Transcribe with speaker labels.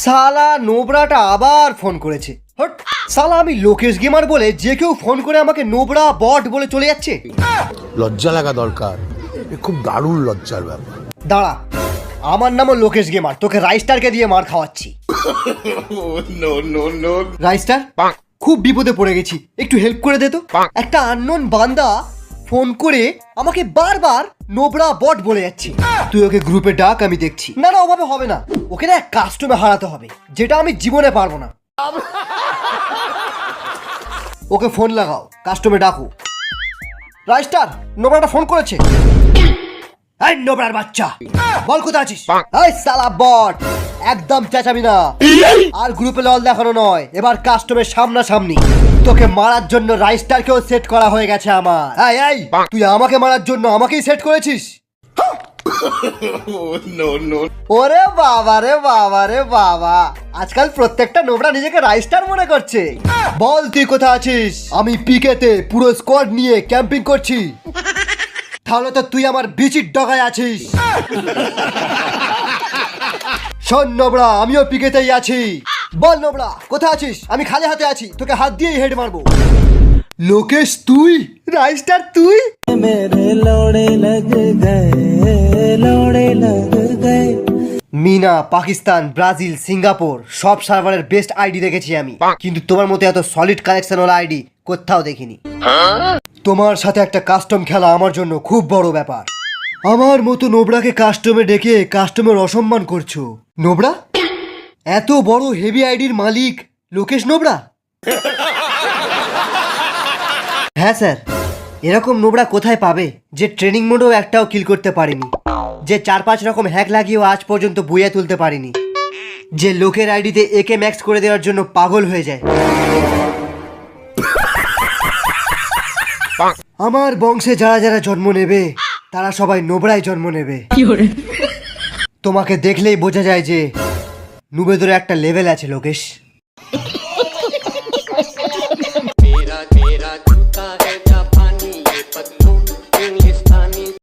Speaker 1: সালা নোবরাটা আবার ফোন করেছে। হট সালা, আমি লোকেশ গেমার বলে যে কেউ ফোন করে আমাকে নোবরা বট বলে চলে যাচ্ছে।
Speaker 2: লজ্জা লাগা দরকার, খুব দারুণ লজ্জার ব্যাপার।
Speaker 1: দাঁড়া, আমার নামও লোকেশ গেমার, তোকে রাইস্টারকে দিয়ে মার খাওয়াচ্ছি। রাইস্টার, খুব বিপদে পড়ে গেছি, একটু হেল্প করে দে তো। একটা আননোন বান্দা ফোন করে আমাকে বারবার নোবরা বট বলে যাচ্ছে। তুই ওকে গ্রুপে ডাক, আমি দেখছি। না না, ওভাবে হবে না, ওকে না কাস্টমে হারাতে হবে, যেটা আমি জীবনে পারবো না। ওকে ফোন লাগাও, কাস্টমে ডাকো। রাইস্টার, নোবরাটা ফোন করেছে। এই নোবরার বাচ্চা, বল কোথায় আছিস? এই সালা বট, একদম চেঁচাবি না, আর গ্রুপে লল দেখানো নয়, এবার কাস্টমের সামনাসামনি। তোকে মারার জন্য রাইস্টারকেও সেট করা হয়ে গেছে আমার। এই এই, তুই আমাকে মারার জন্য আমাকেই সেট করেছিস? ওরে বাবা রে বাবা রে বাবা, আজকাল প্রত্যেকটা নোবরা নিজেকে রাইস্টার মনে করছে। বল তুই কোথায় আছিস? আমি পিকেতে পুরো স্কোয়াড নিয়ে ক্যাম্পিং করছি। তাহলে তো তুই আমার বিচির ডগায় আছিস। শোন নোবরা, আমিও পিকেতেই আছি। বল নোবরা কোথায় আছিস? আমি খালি হাতে আছি, তোকে হাত দিয়েই হেড মারবো। লোকেশ তুই? রাইস্টার তুই? মিনা, পাকিস্তান, ব্রাজিল, সিঙ্গাপুর সব সার্ভারের বেস্ট আইডি দেখেছি আমি, কিন্তু তোমার মতো এত সলিড কালেকশন ওলা আইডি কোথাও দেখিনি। তোমার সাথে একটা কাস্টম খেলা আমার জন্য খুব বড় ব্যাপার। আমার মতো নোবরাকে কাস্টমে ডেকে কাস্টমের অসম্মান করছো। নোবরা, এত বড় হেভি আইডির মালিক লোকেশ নোবরা? হ্যাঁ স্যার, এরকম নোবরা কোথায় পাবে যে ট্রেনিং মোডেও একটাও কিল করতে পারেনি, যে 4-5 রকম হ্যাক লাগিয়েও আজ পর্যন্ত বুইয়া তুলতে পারেনি, যে লোকের আইডিতে একে ম্যাক্স করে দেওয়ার জন্য পাগল হয়ে যায়। আমার বংশে যারা যারা জন্ম নেবে তারা সবাই নোবরায় জন্ম নেবে। তোমাকে দেখলেই বোঝা যায় যে নুবেদরে একটা লেভেল আছে লোকেশ।